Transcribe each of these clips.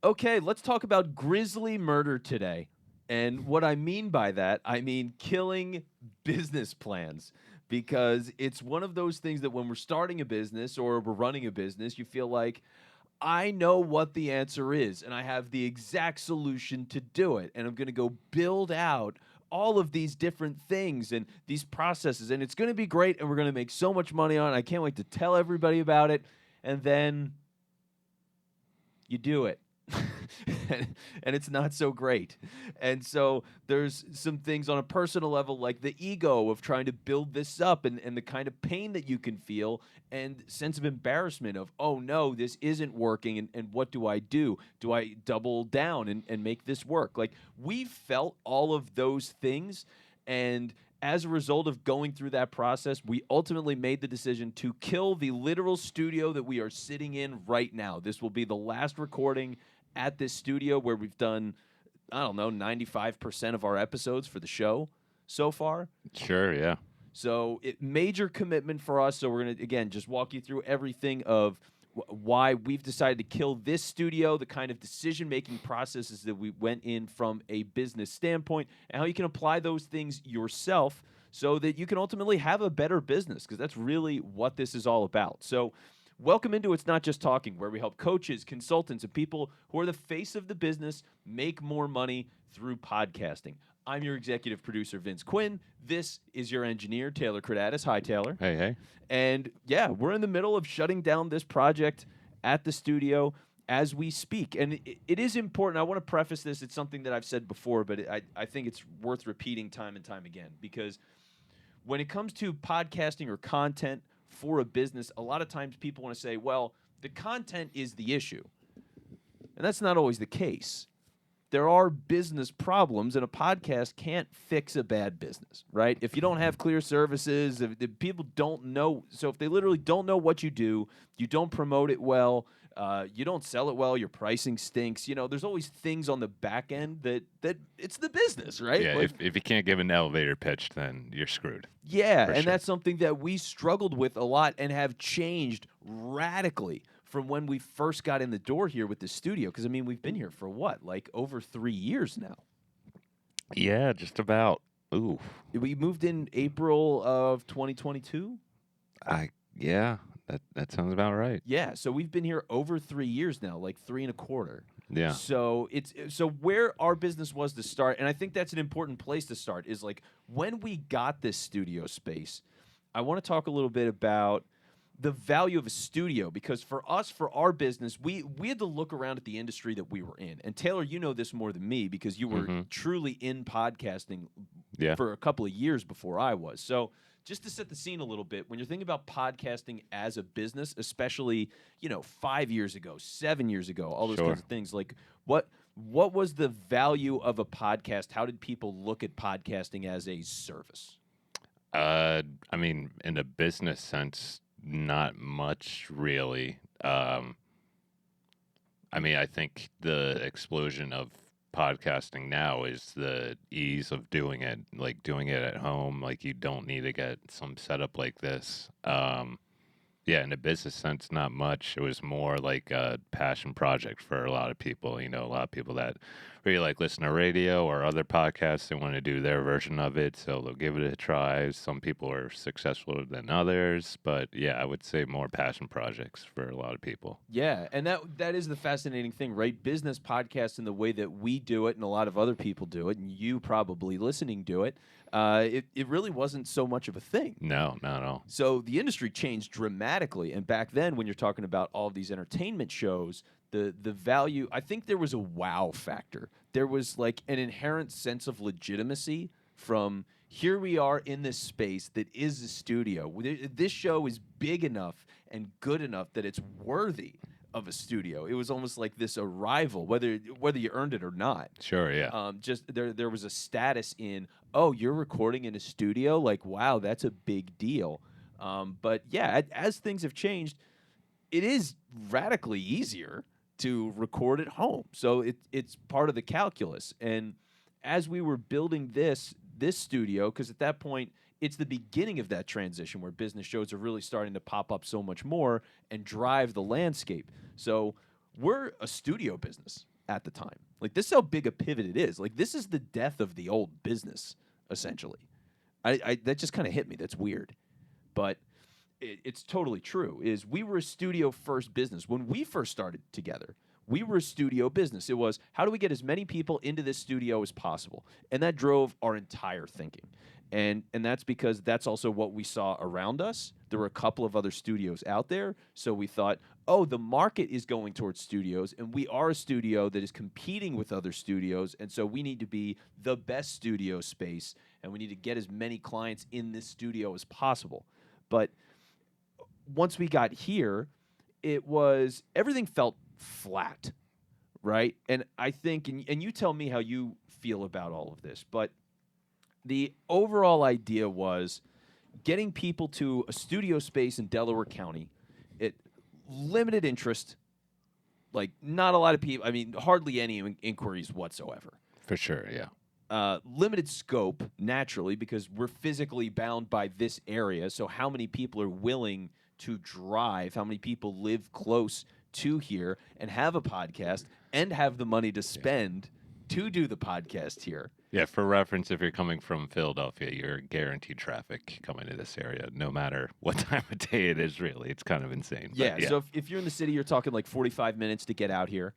Okay, let's talk about grisly murder today. And what I mean by that, I mean killing business plans. Because it's one of those things that when we're starting a business or we're running a business, you feel like, I know what the answer is, and I have the exact solution to do it. And I'm going to go build out all of these different things and these processes. And it's going to be great, and we're going to make so much money on it. I can't wait to tell everybody about it. And then you do it. and it's not so great. And so there's some things on a personal level, like the ego of trying to build this up and the kind of pain that you can feel and sense of embarrassment of, oh no, this isn't working. And what do I do? Do I double down and make this work? Like we felt all of those things. And as a result of going through that process, we ultimately made the decision to kill the literal studio that we are sitting in right now. This will be the last recording at this studio where we've done, I don't know, 95% of our episodes for the show so far. Sure, yeah. So major commitment for us. So we're going to, again, just walk you through everything of why we've decided to kill this studio, the kind of decision-making processes that we went in from a business standpoint, and how you can apply those things yourself so that you can ultimately have a better business, because that's really what this is all about. So welcome into It's Not Just Talking, where we help coaches, consultants, and people who are the face of the business make more money through podcasting. I'm your executive producer, Vince Quinn. This is your engineer, Taylor Cradatis. Hi, Taylor. Hey, hey. And yeah, we're in the middle of shutting down this project at the studio as we speak. And it is important. I want to preface this. It's something that I've said before, but I think it's worth repeating time and time again, because when it comes to podcasting or content for a business, a lot of times people want to say, well, the content is the issue. And that's not always the case. There are business problems, and a podcast can't fix a bad business, right? If you don't have clear services, if people don't know, so if they literally don't know what you do, you don't promote it well, you don't sell it well, your pricing stinks, there's always things on the back end that it's the business, right? Yeah, Like, if you can't give an elevator pitch, then you're screwed. yeah, For and sure. that's something that we struggled with a lot and have changed radically from when we first got in the door here with the studio. Because, I mean, we've been here for what, like over 3 years now? Yeah, just about. Ooh. We moved in April of 2022. Yeah, that sounds about right. Yeah, so we've been here over 3 years now, like 3.25. Yeah. So where our business was to start, and I think that's an important place to start, is like when we got this studio space. I want to talk a little bit about the value of a studio, because for us, for our business, we had to look around at the industry that we were in. And Taylor, you know this more than me because you were truly in podcasting Yeah. for a couple of years before I was. So just to set the scene a little bit, when you're thinking about podcasting as a business, especially, 5 years ago, 7 years ago, all those Sure. kinds of things, like what was the value of a podcast? How did people look at podcasting as a service? I mean, in a business sense, not much really. I mean, I think the explosion of podcasting now is the ease of doing it, like doing it at home. Like you don't need to get some setup like this. Yeah, in a business sense, not much. It was more like a passion project for a lot of people. A lot of people that really like listen to radio or other podcasts. They want to do their version of it, so they'll give it a try. Some people are successful than others, but yeah, I would say more passion projects for a lot of people. Yeah, and that is the fascinating thing, right? Business podcasts in the way that we do it and a lot of other people do it, and you probably listening do it, it really wasn't so much of a thing. No, not at all. So the industry changed dramatically, and back then, when you're talking about all of these entertainment shows, the value, I think there was a wow factor. There was like an inherent sense of legitimacy from here we are in this space that is a studio. This show is big enough and good enough that it's worthy of a studio. It was almost like this arrival, whether you earned it or not. Sure, yeah. Just there was a status in, oh, you're recording in a studio? Like, wow, that's a big deal. But yeah, as things have changed, it is radically easier to record at home. So it's part of the calculus. And as we were building this studio, because at that point, it's the beginning of that transition where business shows are really starting to pop up so much more and drive the landscape. So we're a studio business at the time. Like, this is how big a pivot it is. Like, this is the death of the old business, essentially. I that just kind of hit me. That's weird. But it's totally true, is we were a studio first business. When we first started together, we were a studio business. It was, how do we get as many people into this studio as possible? And that drove our entire thinking. And that's because that's also what we saw around us. There were a couple of other studios out there. So we thought, oh, the market is going towards studios, and we are a studio that is competing with other studios. And so we need to be the best studio space, and we need to get as many clients in this studio as possible. But once we got here, it was, everything felt flat, right? And I think, and you tell me how you feel about all of this, but the overall idea was getting people to a studio space in Delaware County. It limited interest, like not a lot of people, I mean, hardly any inquiries whatsoever. For sure, yeah. Limited scope, naturally, because we're physically bound by this area. So how many people are willing to drive? How many people live close to here and have a podcast and have the money to spend to do the podcast here? Yeah, for reference, if you're coming from Philadelphia, you're guaranteed traffic coming to this area, no matter what time of day it is, really. It's kind of insane. Yeah, so if you're in the city, you're talking like 45 minutes to get out here.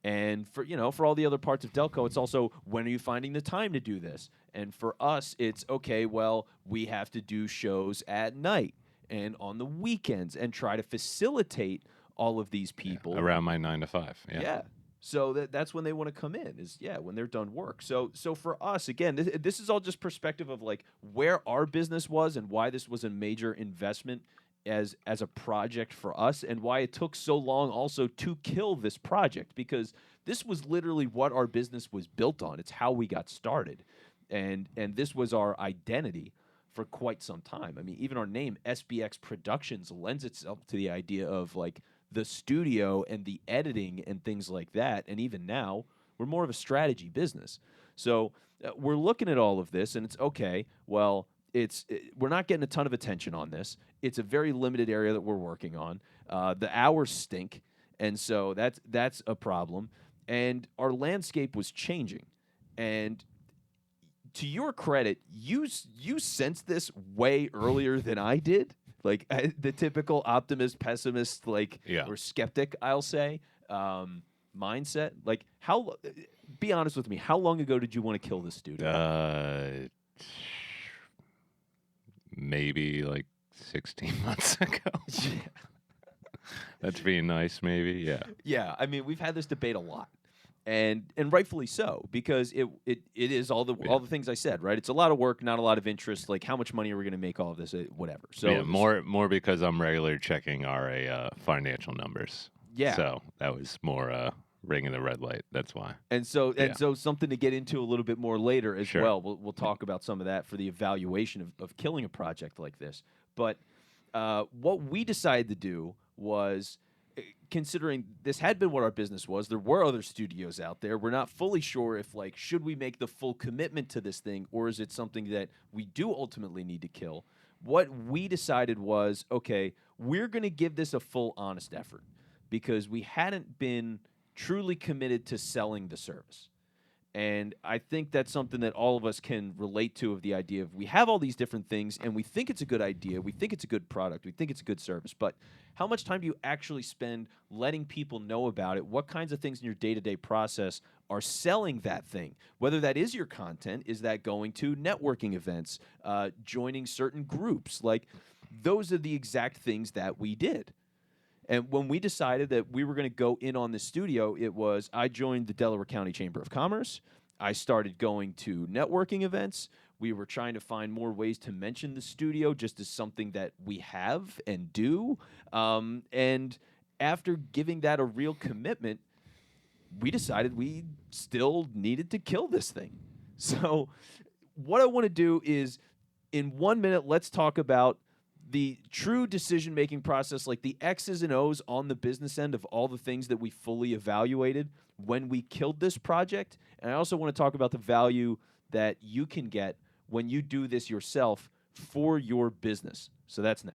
And for, for all the other parts of Delco, it's also, when are you finding the time to do this? And for us, it's, okay, well, we have to do shows at night and on the weekends and try to facilitate all of these people. Around my 9 to 5, Yeah. So that's when they want to come in, is when they're done work. So for us, again, this is all just perspective of like where our business was and why this was a major investment as a project for us, and why it took so long also to kill this project, because this was literally what our business was built on. It's how we got started, and this was our identity for quite some time. I mean, even our name, SBX Productions, lends itself to the idea of like the studio and the editing and things like that. And even now, we're more of a strategy business. So we're looking at all of this, and it's okay, well, we're not getting a ton of attention on this. It's a very limited area that we're working on. The hours stink, and so that's a problem. And our landscape was changing. And to your credit, you sensed this way earlier than I did. Like the typical optimist, pessimist, or skeptic, I'll say, mindset. Like, be honest with me, how long ago did you want to kill this studio? Maybe like 16 months ago. That's being nice, maybe. Yeah. Yeah. I mean, we've had this debate a lot. And rightfully so, because it is all the things I said, right? It's a lot of work, not a lot of interest. Like, how much money are we going to make all of this? Whatever. So more because I'm regularly checking our financial numbers. Yeah. So that was more ringing the red light. That's why. And so something to get into a little bit more later as Sure. well. We'll talk about some of that for the evaluation of killing a project like this. But what we decided to do was, considering this had been what our business was, there were other studios out there. We're not fully sure if, like, should we make the full commitment to this thing, or is it something that we do ultimately need to kill? What we decided was, okay, we're going to give this a full, honest effort, because we hadn't been truly committed to selling the service. And I think that's something that all of us can relate to, of the idea of, we have all these different things and we think it's a good idea, we think it's a good product, we think it's a good service, but how much time do you actually spend letting people know about it? What kinds of things in your day-to-day process are selling that thing? Whether that is your content, is that going to networking events, joining certain groups? Like, those are the exact things that we did. And when we decided that we were going to go in on the studio, it was, I joined the Delaware County Chamber of Commerce. I started going to networking events. We were trying to find more ways to mention the studio just as something that we have and do. And after giving that a real commitment, we decided we still needed to kill this thing. So what I want to do is, in 1 minute, let's talk about the true decision-making process, like the X's and O's on the business end of all the things that we fully evaluated when we killed this project. And I also want to talk about the value that you can get when you do this yourself for your business. So that's next.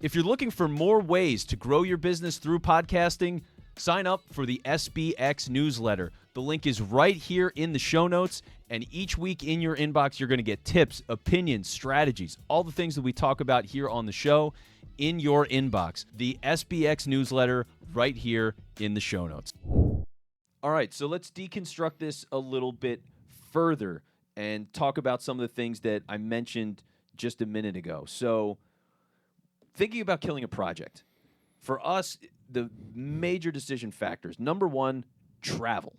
If you're looking for more ways to grow your business through podcasting, Sign up for the SBX newsletter. The link is right here in the show notes, and each week in your inbox, you're going to get tips, opinions, strategies, all the things that we talk about here on the show in your inbox. The SBX newsletter right here in the show notes. All right, so let's deconstruct this a little bit further and talk about some of the things that I mentioned just a minute ago. So, thinking about killing a project. For us, the major decision factors. Number one, travel.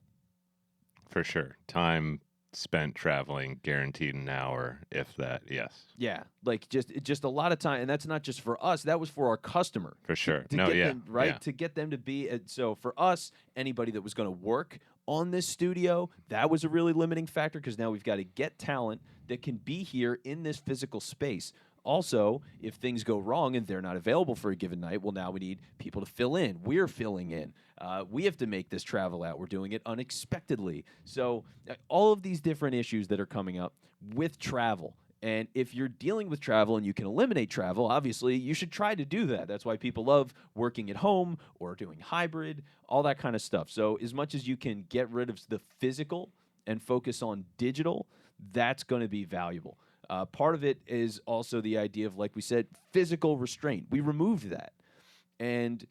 For sure. Time spent traveling, guaranteed an hour, if that. Yes. Yeah, like just a lot of time, and that's not just for us. That was for our customer. For sure. To No, get yeah. them, right? Yeah. To get them to be so for us, anybody that was going to work on this studio, that was a really limiting factor because now we've got to get talent that can be here in this physical space. Also, if things go wrong and they're not available for a given night, well, now we need people to fill in. We're filling in. We have to make this travel out. We're doing it unexpectedly. So, all of these different issues that are coming up with travel. And if you're dealing with travel and you can eliminate travel, obviously you should try to do that. That's why people love working at home or doing hybrid, all that kind of stuff. So, as much as you can get rid of the physical and focus on digital, that's going to be valuable. Part of it is also the idea of, like we said, physical restraint. We removed that. And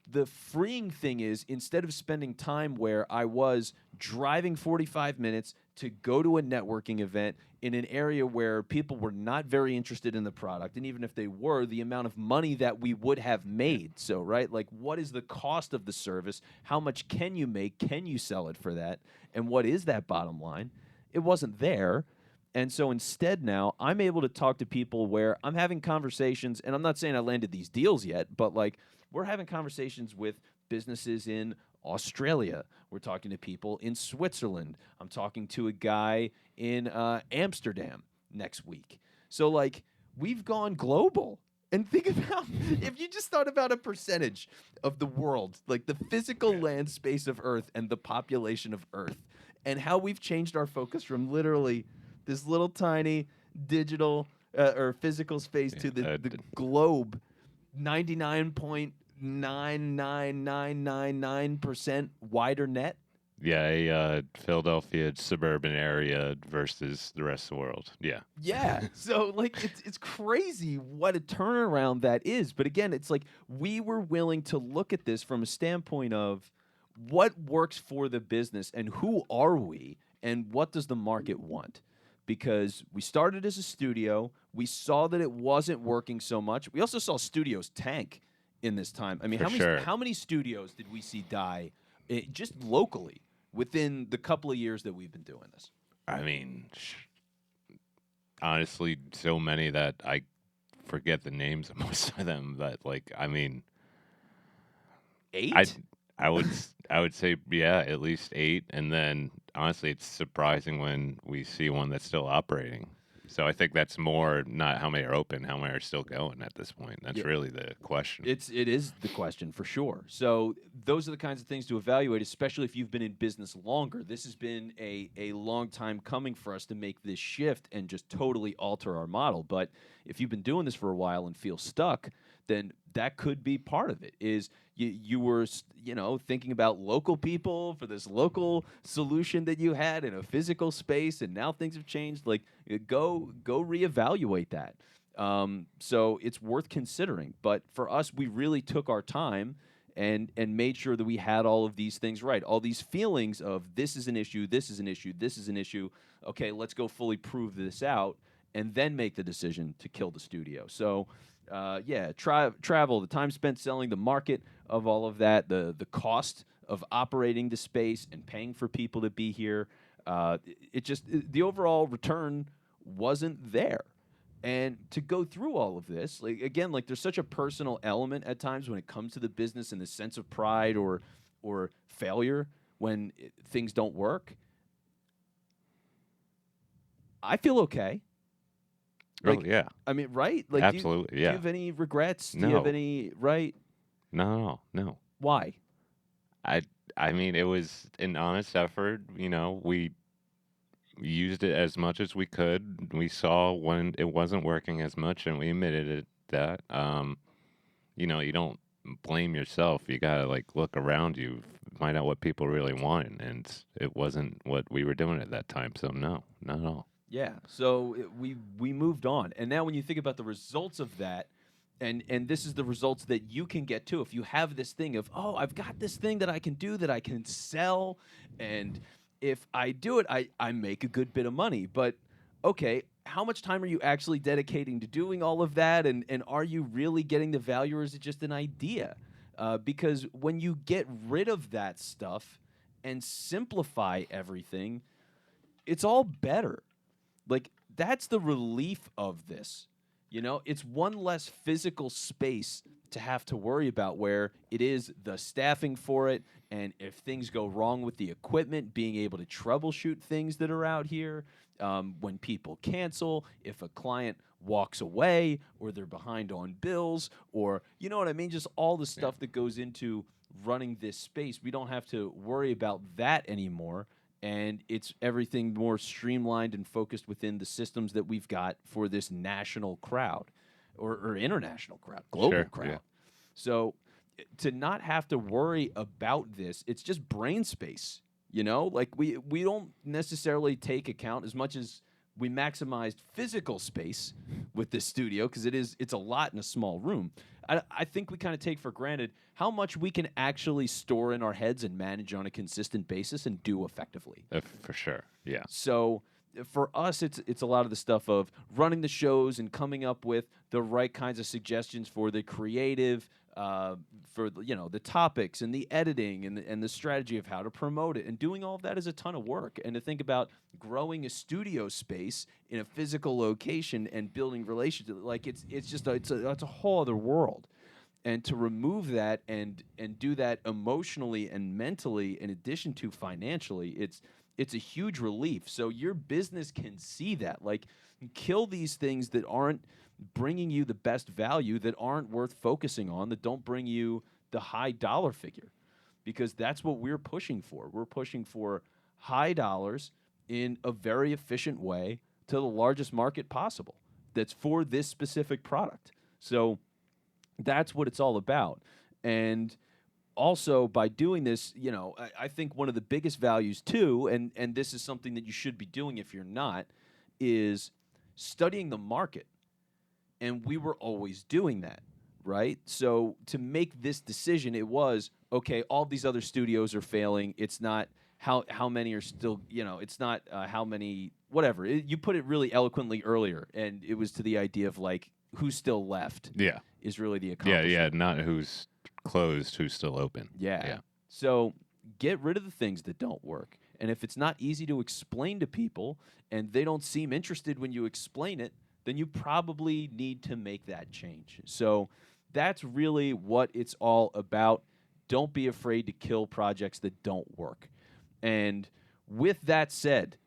the freeing thing is, instead of spending time where I was driving 45 minutes to go to a networking event in an area where people were not very interested in the product, and even if they were, the amount of money that we would have made. So, right, like, what is the cost of the service? How much can you make? Can you sell it for that? And what is that bottom line? It wasn't there. And so instead now, I'm able to talk to people where I'm having conversations, and I'm not saying I landed these deals yet, but like, we're having conversations with businesses in Australia. We're talking to people in Switzerland. I'm talking to a guy in Amsterdam next week. So, like, we've gone global. And think about if you just thought about a percentage of the world, like the physical land space of Earth and the population of Earth, and how we've changed our focus from literally this little tiny digital or physical space to the globe, 99.99999% wider net. Yeah, a Philadelphia suburban area versus the rest of the world. Yeah. Yeah. So, like, it's crazy what a turnaround that is. But again, it's like we were willing to look at this from a standpoint of what works for the business and who are we and what does the market want? Because we started as a studio, we saw that it wasn't working so much. We also saw studios tank in this time. I mean, how many studios did we see die just locally within the couple of years that we've been doing this? I mean, honestly, so many that I forget the names of most of them. But like, I mean, 8? I would say at least 8, and then honestly, it's surprising when we see one that's still operating. So I think that's more not how many are open, how many are still going at this point. That's really the question. It is the question for sure. So those are the kinds of things to evaluate, especially if you've been in business longer. This has been a long time coming for us to make this shift and just totally alter our model. But if you've been doing this for a while and feel stuck, then that could be part of it. Is you were thinking about local people for this local solution that you had in a physical space, and now things have changed. Like, go reevaluate that. So it's worth considering. But for us, we really took our time and made sure that we had all of these things right. All these feelings of this is an issue, this is an issue, this is an issue. Okay, let's go fully prove this out, and then make the decision to kill the studio. So. Travel, the time spent selling, the market of all of that, the cost of operating the space and paying for people to be here. The overall return wasn't there. And to go through all of this, like there's such a personal element at times when it comes to the business and the sense of pride or failure when things don't work. I feel okay. Like, yeah. I mean, right? Like, absolutely, do you have any regrets? No. Do you have any, right? No. Why? I mean, it was an honest effort. We used it as much as we could. We saw when it wasn't working as much, and we admitted that. You don't blame yourself. You gotta like look around you, find out what people really want, and it wasn't what we were doing at that time. So no, not at all. Yeah. So we moved on, and now when you think about the results of that, and this is the results that you can get too. If you have this thing of, oh, I've got this thing that I can do that I can sell, and if I do it, I make a good bit of money. But okay, how much time are you actually dedicating to doing all of that, and are you really getting the value, or is it just an idea? Because when you get rid of that stuff and simplify everything, it's all better. Like, that's the relief of this. You know, it's one less physical space to have to worry about, where it is the staffing for it, and if things go wrong with the equipment, being able to troubleshoot things that are out here, when people cancel, if a client walks away, or they're behind on bills, or you know what I mean, just all the Yeah, stuff that goes into running this space. We don't have to worry about that anymore, and it's everything more streamlined and focused within the systems that we've got for this national crowd, or international crowd, global sure. Yeah, crowd. So to not have to worry about this, it's just brain space. You know, like we don't necessarily take account as much as we maximized physical space with this studio, because it's a lot in a small room. I think we kind of take for granted how much we can actually store in our heads and manage on a consistent basis and do effectively. for sure. Yeah, So for us, it's a lot of the stuff of running the shows and coming up with the right kinds of suggestions for the creative, for the topics and the editing and the strategy of how to promote it, and doing all of that is a ton of work. And to think about growing a studio space in a physical location and building relationships, like it's a whole other world. And to remove that and do that emotionally and mentally, in addition to financially, it's a huge relief. So your business can see that. Like, kill these things that aren't bringing you the best value, that aren't worth focusing on, that don't bring you the high dollar figure, because that's what we're pushing for. We're pushing for high dollars in a very efficient way to the largest market possible that's for this specific product. So that's what it's all about. And also, by doing this, I think one of the biggest values too, and this is something that you should be doing if you're not, is studying the market. And we were always doing that, right? So to make this decision, it was okay. All these other studios are failing. It's not how many are still, it's not how many, whatever. You put it really eloquently earlier, and it was to the idea of like who's still left yeah, is really the yeah, yeah. accomplishment. Not who's closed, who's still open. Yeah. Yeah, So get rid of the things that don't work. And if it's not easy to explain to people and they don't seem interested when you explain it, then you probably need to make that change. So that's really what it's all about. Don't be afraid to kill projects that don't work. And with that said,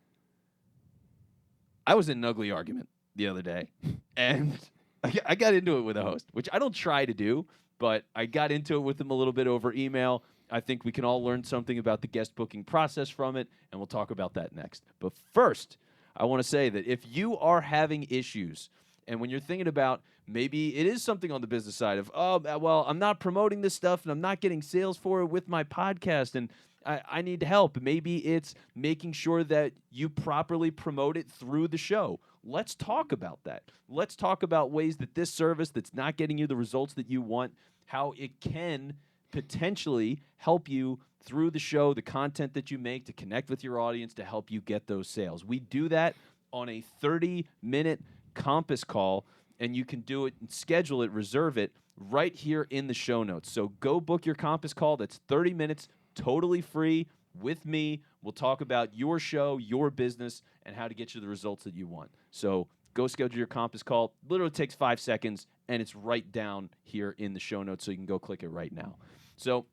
I was in an ugly argument the other day, and I got into it with a host, which I don't try to do, but I got into it with him a little bit over email. I think we can all learn something about the guest booking process from it, and we'll talk about that next. But first, I want to say that if you are having issues, and when you're thinking about maybe it is something on the business side of, oh, well, I'm not promoting this stuff and I'm not getting sales for it with my podcast, and I need help. Maybe it's making sure that you properly promote it through the show. Let's talk about that. Let's talk about ways that this service that's not getting you the results that you want, how it can potentially help you through the show, the content that you make, to connect with your audience, to help you get those sales. We do that on a 30-minute Compass call, and you can do it and schedule it, reserve it right here in the show notes. So go book your Compass call. That's 30 minutes, totally free with me. We'll talk about your show, your business, and how to get you the results that you want. So go schedule your Compass call. Literally takes 5 seconds, and it's right down here in the show notes, so you can go click it right now. So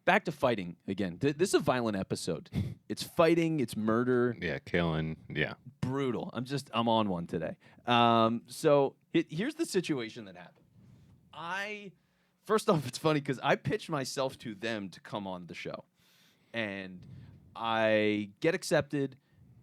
back to fighting again. This is a violent episode. It's fighting, it's murder, yeah, killing. Yeah, brutal. I'm on one today. So here's the situation that happened. First off, it's funny because I pitched myself to them to come on the show, and I get accepted,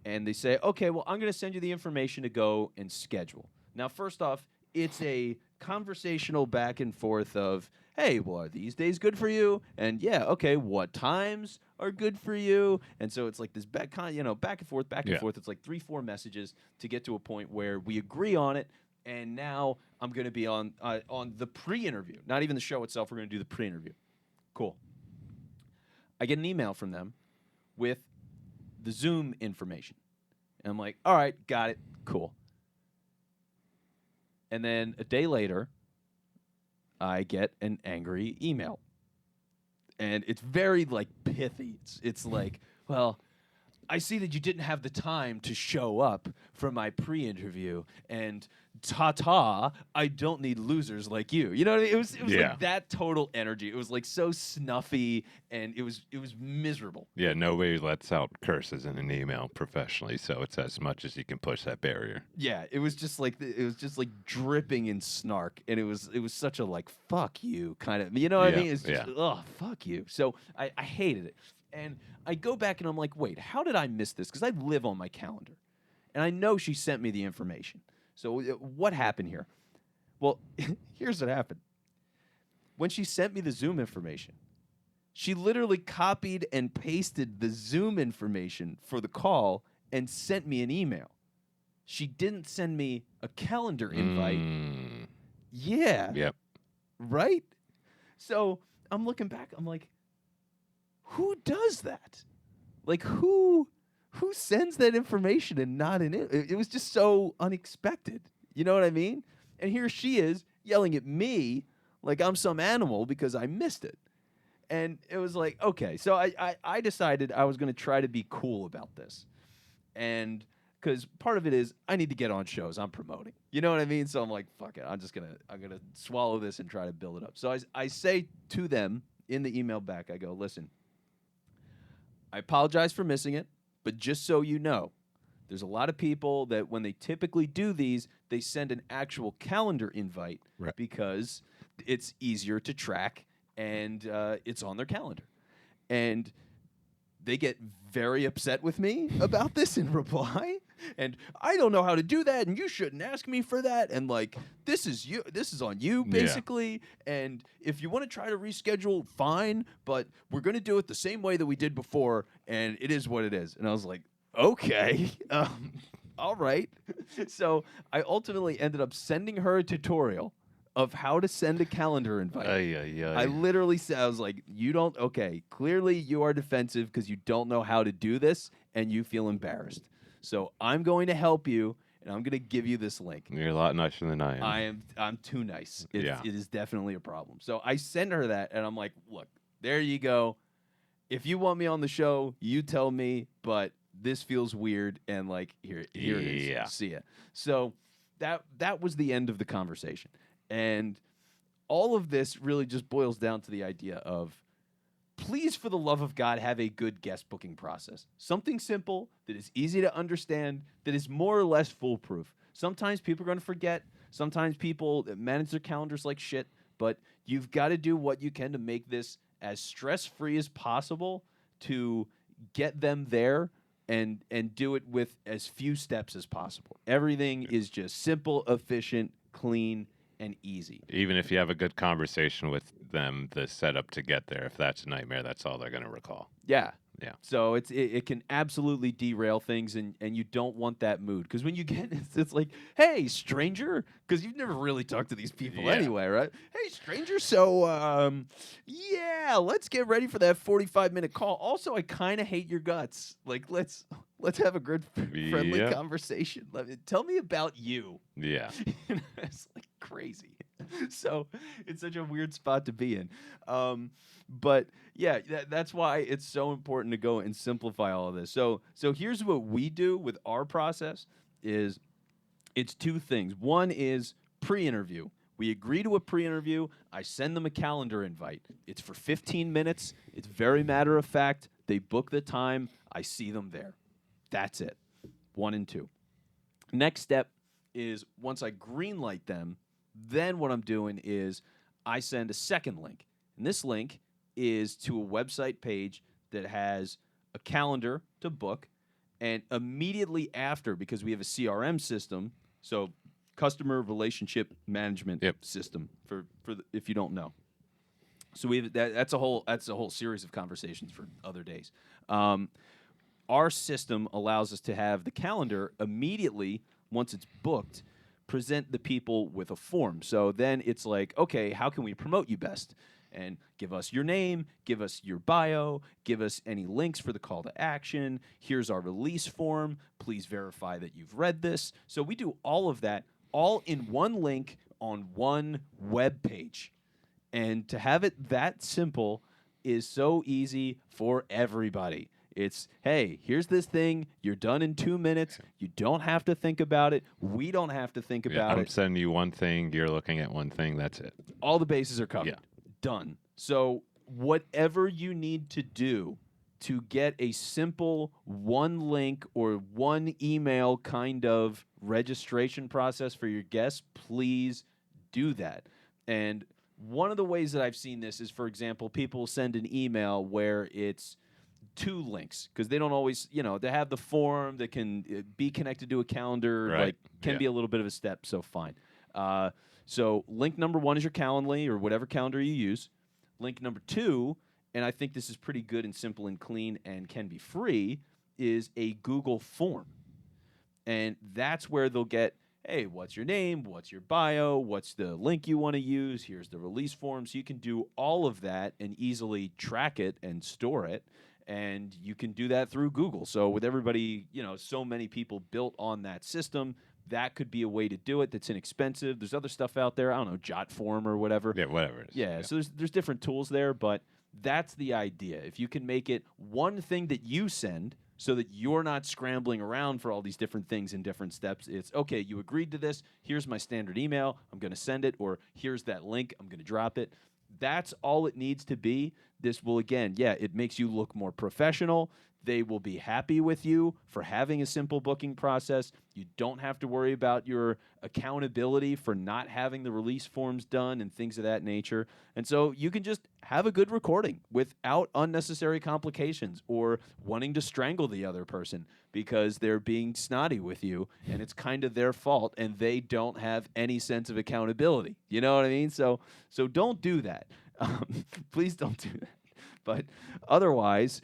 and they say, okay, well, I'm going to send you the information to go and schedule. Now, first off, it's a conversational back and forth of, hey, well, are these days good for you? And yeah, okay, what times are good for you? And so it's like this back and forth, back and Yeah. forth. It's like 3-4 messages to get to a point where we agree on it. And now I'm going to be on the pre-interview, not even the show itself. We're going to do the pre-interview. Cool. I get an email from them with the Zoom information. And I'm like, all right, got it, cool. And then a day later, I get an angry email. And it's very like pithy. It's like, well, I see that you didn't have the time to show up for my pre-interview, and ta-ta, I don't need losers like you. You know what I mean? It was Yeah. like that total energy. It was like so snuffy, and it was miserable. Yeah, nobody lets out curses in an email professionally, so it's as much as you can push that barrier. Yeah, it was just like dripping in snark, and it was such a like fuck you kind of, you know what I Yeah, mean? It's just fuck you. So I hated it, and I go back and I'm like, wait, how did I miss this? Because I live on my calendar, and I know she sent me the information. So what happened here? Well, here's what happened. When she sent me the Zoom information, she literally copied and pasted the Zoom information for the call and sent me an email. She didn't send me a calendar invite. Yeah. Yep. Right? So I'm looking back. I'm like, who does that? Like, who sends that information and not an it was just so unexpected. You know what I mean? And here she is yelling at me like I'm some animal because I missed it. And it was like, okay. So I decided I was going to try to be cool about this. And because part of it is I need to get on shows I'm promoting. You know what I mean? So I'm like, fuck it. I'm gonna swallow this and try to build it up. So I say to them in the email back, I go, listen, I apologize for missing it, but just so you know, there's a lot of people that when they typically do these, they send an actual calendar invite Right. because it's easier to track and it's on their calendar. And they get very upset with me about this in reply. And I don't know how to do that, and you shouldn't ask me for that. And like, this is on you, basically. Yeah. And if you want to try to reschedule, fine, but we're going to do it the same way that we did before, and it is what it is. And I was like, okay, all right. So I ultimately ended up sending her a tutorial of how to send a calendar invite. I literally said, I was like, clearly you are defensive because you don't know how to do this and you feel embarrassed. So I'm going to help you and I'm going to give you this link. You're a lot nicer than I am. I'm too nice. It is definitely a problem. So I send her that and I'm like, look, there you go. If you want me on the show, you tell me, but this feels weird and like here it is. See ya. So that was the end of the conversation. And all of this really just boils down to the idea of, please, for the love of God, have a good guest booking process. Something simple that is easy to understand, that is more or less foolproof. Sometimes people are going to forget. Sometimes people manage their calendars like shit. But you've got to do what you can to make this as stress-free as possible to get them there and do it with as few steps as possible. Everything is just simple, efficient, clean, and easy. Even if you have a good conversation with them, the setup to get there, if that's a nightmare, that's all they're going to recall. Yeah. Yeah. So it can absolutely derail things, and you don't want that mood. Because when you get it's like, hey, stranger, because you've never really talked to these people anyway, right? Hey, stranger, so, yeah, let's get ready for that 45-minute call. Also, I kind of hate your guts. Like, let's have a good, friendly conversation. Tell me about you. Yeah. It's like crazy. So it's such a weird spot to be in. But yeah, that's why it's so important to go and simplify all of this. So here's what we do with our process is it's two things. One is pre-interview. We agree to a pre-interview. I send them a calendar invite. It's for 15 minutes. It's very matter of fact. They book the time. I see them there. That's it. 1 and 2. Next step is once I greenlight them, then what I'm doing is I send a second link. And this link is to a website page that has a calendar to book. And immediately after, because we have a CRM system, so customer relationship management Yep. system if you don't know. So that's a whole series of conversations for other days. Our system allows us to have the calendar immediately, once it's booked, present the people with a form. So then it's like, okay, how can we promote you best? And give us your name, give us your bio, give us any links for the call to action. Here's our release form. Please verify that you've read this. So we do all of that, all in one link on one web page. And to have it that simple is so easy for everybody. It's, hey, here's this thing. You're done in 2 minutes. You don't have to think about it. We don't have to think about I'm it. sending you one thing. You're looking at one thing. That's it. All the bases are covered. Yeah. Done. So whatever you need to do to get a simple one link or one email kind of registration process for your guests, please do that. And one of the ways that I've seen this is, for example, people send an email where it's 2 links because they don't always, they have the form that can be connected to a calendar, Right. Can be a little bit of a step, so fine. So link number 1 is your Calendly or whatever calendar you use. Link number 2, and I think this is pretty good and simple and clean and can be free, is a Google form. And that's where they'll get, hey, what's your name? What's your bio? What's the link you want to use? Here's the release form. So you can do all of that and easily track it and store it. And you can do that through Google. So with everybody, so many people built on that system, that could be a way to do it that's inexpensive. There's other stuff out there. I don't know, JotForm or whatever. Yeah, whatever it is. Yeah, so there's different tools there, but that's the idea. If you can make it one thing that you send so that you're not scrambling around for all these different things in different steps, it's, okay, you agreed to this. Here's my standard email. I'm going to send it. Or here's that link. I'm going to drop it. That's all it needs to be. This will, again, it makes you look more professional. They will be happy with you for having a simple booking process. You don't have to worry about your accountability for not having the release forms done and things of that nature. And so you can just have a good recording without unnecessary complications or wanting to strangle the other person because they're being snotty with you and it's kind of their fault and they don't have any sense of accountability. You know what I mean? So don't do that. Please don't do that. But otherwise,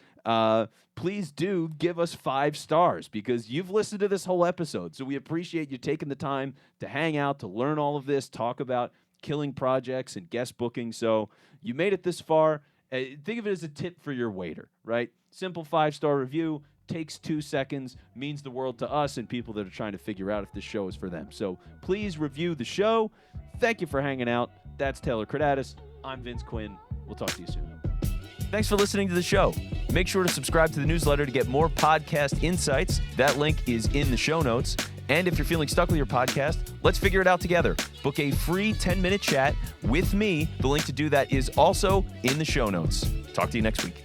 please do give us 5 stars because you've listened to this whole episode. So we appreciate you taking the time to hang out, to learn all of this, talk about killing projects and guest booking. So you made it this far. Think of it as a tip for your waiter, right? Simple 5-star review, takes 2 seconds, means the world to us and people that are trying to figure out if this show is for them. So please review the show. Thank you for hanging out. That's Taylor Cradatis. I'm Vince Quinn. We'll talk to you soon. Thanks for listening to the show. Make sure to subscribe to the newsletter to get more podcast insights. That link is in the show notes. And if you're feeling stuck with your podcast, let's figure it out together. Book a free 10-minute chat with me. The link to do that is also in the show notes. Talk to you next week.